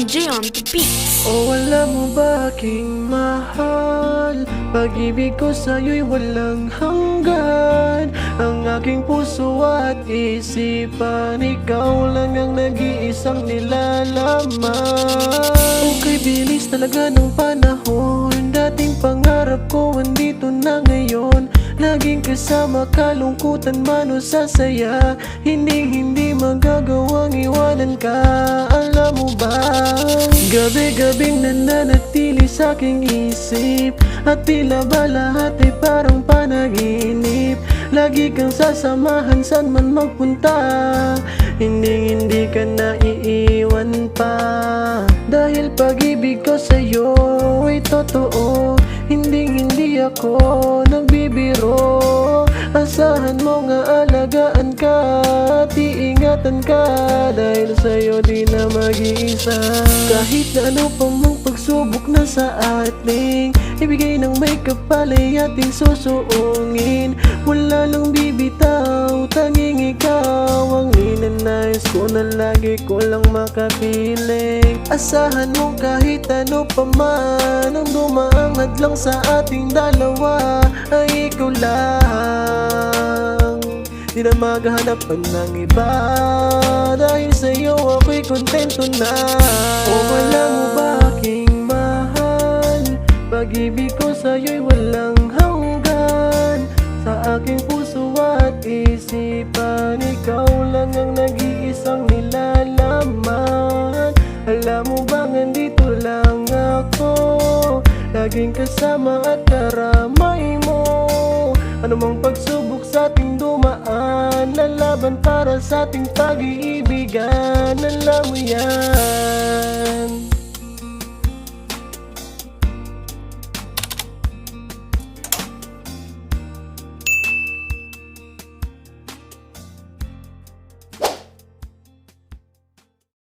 DJ on the beats. O alam mo ba aking mahal, pag-ibig ko sa'yo'y walang hanggan. Ang aking puso at isipan, ikaw lang ang nag-iisang nilalaman. Okay, bilis talaga ng panahon, dating pangarap ko andito na ngayon. Laging kasama, kalungkutan man o sasaya, hindi magagawang iwanan ka. Alam mo ba, gabi-gabing nananatili sa aking isip, at tila ba lahat ay parang panaginip. Lagi kang sasamahan saan man magpunta, hindi ka naiiwan pa. Dahil pag-ibig ko sa'yo ay totoo, hindi ako nagbibiro. Asahan mo nga alagaan ka at iingatan ka, dahil sa'yo di na mag-iisa. Kahit na ano pa mong pagsubok na sa ating, ibigay ng may kapal ay ating susuungin. Wala lang bibitaw, tanging ikaw ang ninanais ko na lagi ko lang makapiling. Asahan mo kahit ano pa man ang dumaang hadlang sa ating dalawa, ay ikaw lang, di na maghahanapan ng iba. Dahil sa'yo ako'y kontento na. O alam mo ba aking mahal, pag-ibig ko sa'yo'y walang hanggan. Sa aking puso at isipan, ikaw lang ang nag-iisang nilalaman. Alam mo bang andito lang ako, laging kasama at karamay mo. Anumang pagsubok sa ating dumaan, lalaban para sa ating pag-iibigan. Alam mo yan.